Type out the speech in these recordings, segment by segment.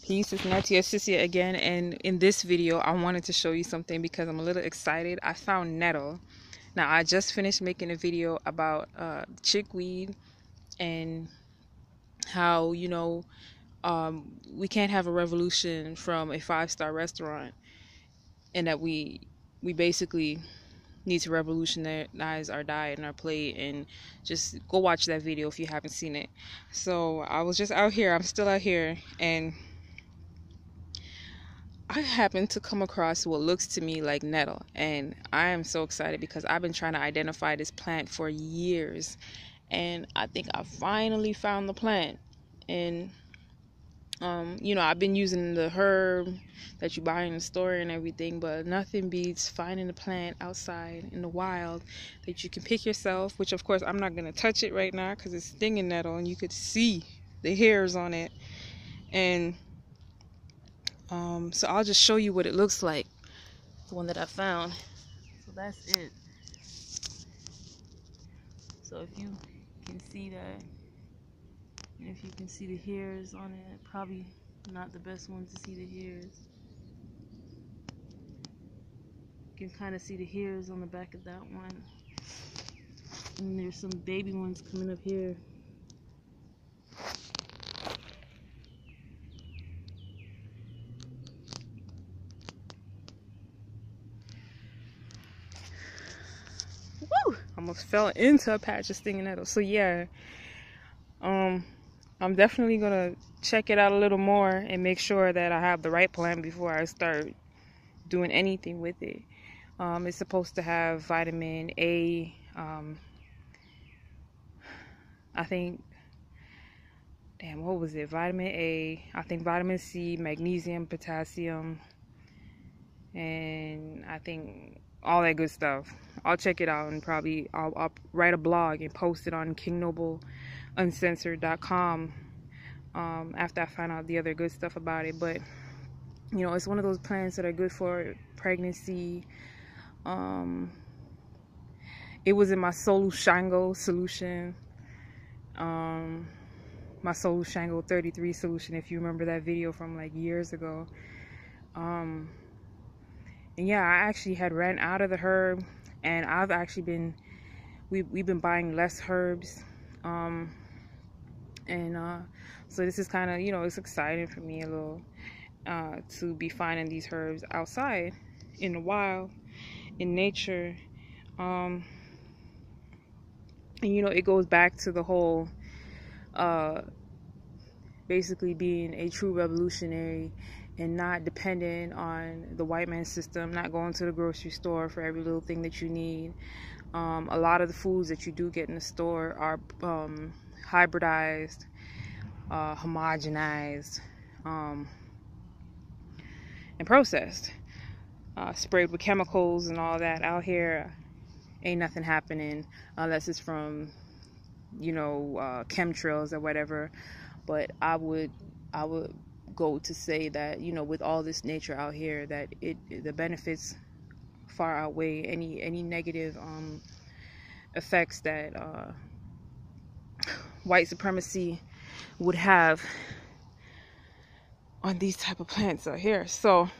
Peace, it's Natia Sisia again, and in this video I wanted to show you something because I'm a little excited. I found nettle. Now I just finished making a video about chickweed and how, we can't have a revolution from a five-star restaurant, and that we basically need to revolutionize our diet and our plate. And just go watch that video if you haven't seen it. So I was just out here, I'm still out here, and I happened to come across what looks to me like nettle, and I am so excited because I've been trying to identify this plant for years, and I think I finally found the plant. And I've been using the herb that you buy in the store and everything, but nothing beats finding the plant outside in the wild that you can pick yourself, which of course I'm not going to touch it right now because it's stinging nettle and you could see the hairs on it. And so I'll just show you what it looks like, the one that I found. So that's it. So if you can see that, and if you can see the hairs on it, probably not the best one to see the hairs. You can kind of see the hairs on the back of that one. And there's some baby ones coming up here. Woo! Almost fell into a patch of stinging nettle. So yeah, I'm definitely gonna check it out a little more and make sure that I have the right plant before I start doing anything with it. It's supposed to have vitamin A, I think, what was it? Vitamin A, I think vitamin C, magnesium, potassium, and I think all that good stuff. I'll check it out, and probably I'll write a blog and post it on KingNobleUncensored.com after I find out the other good stuff about it. But it's one of those plants that are good for pregnancy. It was in my Solushango solution, my Solushango 33 solution, if you remember that video from like years ago. And yeah, I actually had ran out of the herb, and I've actually been, we've been buying less herbs. So this is kind of, it's exciting for me a little, to be finding these herbs outside in the wild, in nature. And it goes back to the whole, basically being a true revolutionary and not dependent on the white man's system, not going to the grocery store for every little thing that you need. A lot of the foods that you do get in the store are hybridized, homogenized, and processed, sprayed with chemicals and all that. Out here ain't nothing happening unless it's from chemtrails or whatever. But I would go to say that with all this nature out here, that the benefits far outweigh any negative effects that white supremacy would have on these type of plants out here. So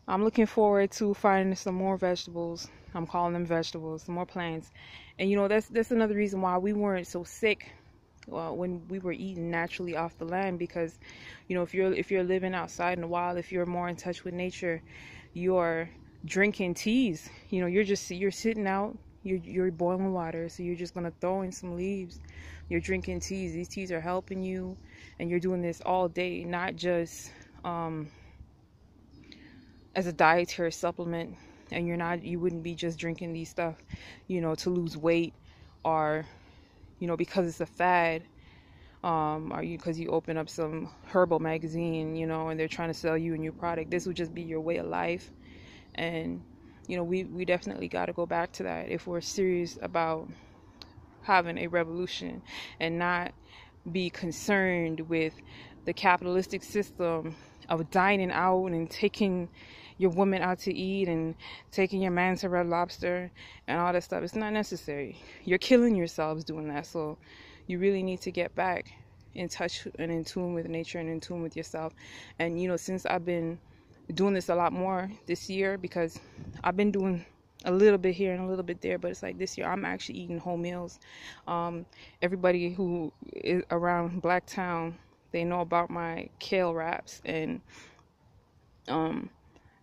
I'm looking forward to finding some more vegetables. I'm calling them vegetables, some more plants. And that's another reason why we weren't so sick when we were eating naturally off the land, because if you're living outside in the wild, if you're more in touch with nature, you're drinking teas. You're sitting out, you're boiling water, so you're just gonna throw in some leaves. You're drinking teas. These teas are helping you, and you're doing this all day, not just as a dietary supplement. And you wouldn't be just drinking these stuff to lose weight, or because it's a fad, or because you open up some herbal magazine, and they're trying to sell you a new product. This would just be your way of life. And we definitely got to go back to that if we're serious about having a revolution, and not be concerned with the capitalistic system of dining out and taking your woman out to eat and taking your man to Red Lobster and all that stuff. It's not necessary. You're killing yourselves doing that. So you really need to get back in touch and in tune with nature and in tune with yourself. And since I've been doing this a lot more this year, because I've been doing a little bit here and a little bit there, but it's like this year I'm actually eating whole meals. Everybody who is around Blacktown, they know about my kale wraps, and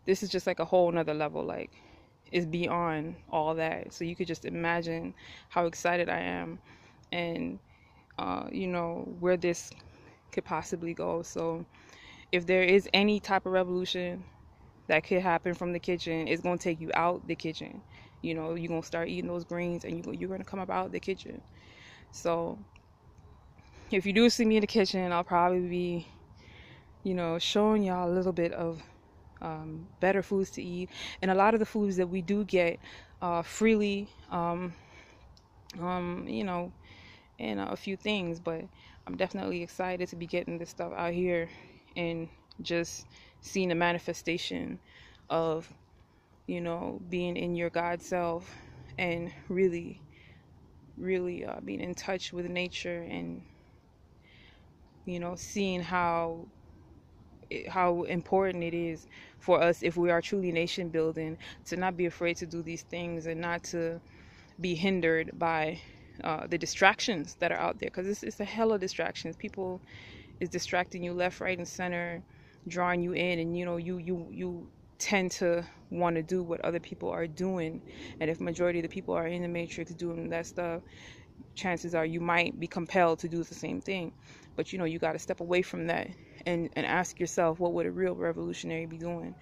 this is just like a whole nother level. Like, it's beyond all that. So you could just imagine how excited I am, and where this could possibly go. So if there is any type of revolution that could happen from the kitchen, it's going to take you out the kitchen. You're going to start eating those greens, and you're going to come up out the kitchen. So if you do see me in the kitchen, I'll probably be, showing y'all a little bit of better foods to eat. And a lot of the foods that we do get freely, and a few things. But I'm definitely excited to be getting this stuff out here and just seeing the manifestation of being in your God self, and really being in touch with nature, and seeing how important it is for us, if we are truly nation building, to not be afraid to do these things, and not to be hindered by the distractions that are out there, because it's a hell of distractions. People is distracting you left, right, and center, drawing you in, and you tend to want to do what other people are doing. And if majority of the people are in the matrix doing that stuff, chances are you might be compelled to do the same thing. But you got to step away from that and ask yourself, what would a real revolutionary be doing?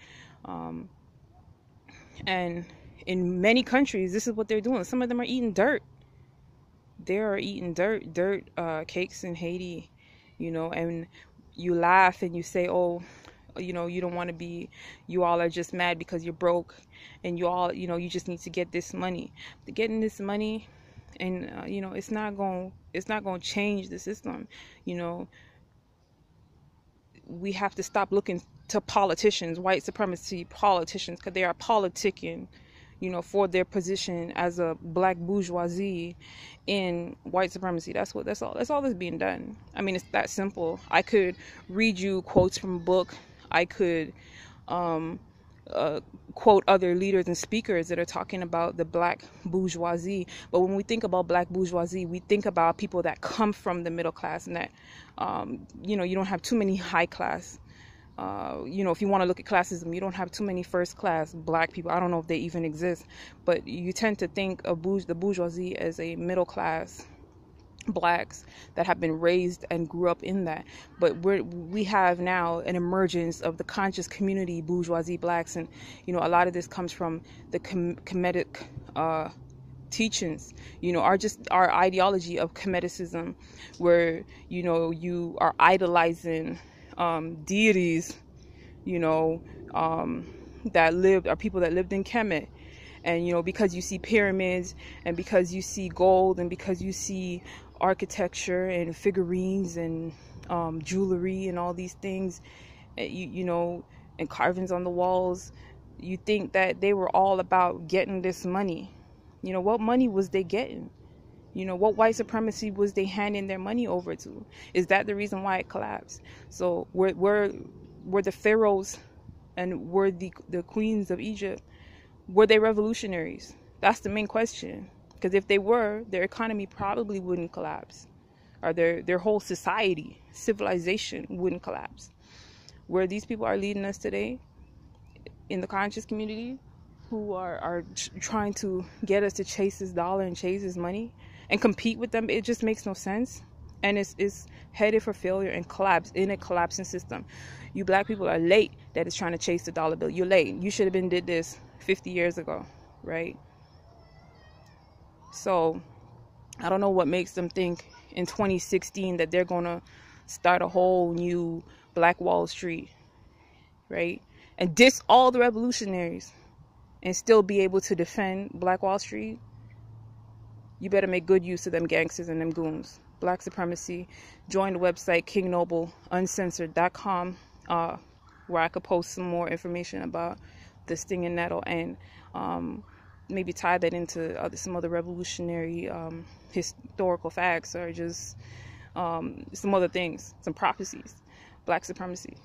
And in many countries, this is what they're doing. Some of them are eating dirt. They are eating dirt cakes in Haiti, and you laugh and you say, oh, you don't want to be, you all are just mad because you're broke, and you all, you just need to get this money. But getting this money, and it's not going to change the system. We have to stop looking to politicians, white supremacy politicians, because they are politicking, for their position as a black bourgeoisie in white supremacy. That's all that's being done. I mean, it's that simple. I could read you quotes from a book. I could quote other leaders and speakers that are talking about the black bourgeoisie. But when we think about black bourgeoisie, we think about people that come from the middle class, and that you don't have too many high class. If you want to look at classism, you don't have too many first class black people. I don't know if they even exist, but you tend to think of the bourgeoisie as a middle class blacks that have been raised and grew up in that. But we have now an emergence of the conscious community bourgeoisie blacks, and a lot of this comes from the Kemetic teachings, our ideology of Kemeticism, where you are idolizing deities, that are people that lived in Kemet. And because you see pyramids, and because you see gold, and because you see architecture and figurines and jewelry and all these things, and carvings on the walls, you think that they were all about getting this money. What money was they getting? What white supremacy was they handing their money over to? Is that the reason why it collapsed? So were the pharaohs and were the queens of Egypt, were they revolutionaries? That's the main question. Because if they were, their economy probably wouldn't collapse, or their whole society, civilization wouldn't collapse. Where these people are leading us today, in the conscious community, who are trying to get us to chase this dollar and chase this money and compete with them, it just makes no sense. And it's headed for failure and collapse in a collapsing system. You black people are late that is trying to chase the dollar bill. You're late. You should have been did this 50 years ago, right? So I don't know what makes them think in 2016 that they're going to start a whole new Black Wall Street, right? And diss all the revolutionaries and still be able to defend Black Wall Street. You better make good use of them gangsters and them goons. Black supremacy. Join the website kingnobleuncensored.com, where I could post some more information about the stinging nettle, and maybe tie that into some other revolutionary historical facts, or just some other things, some prophecies, black supremacy.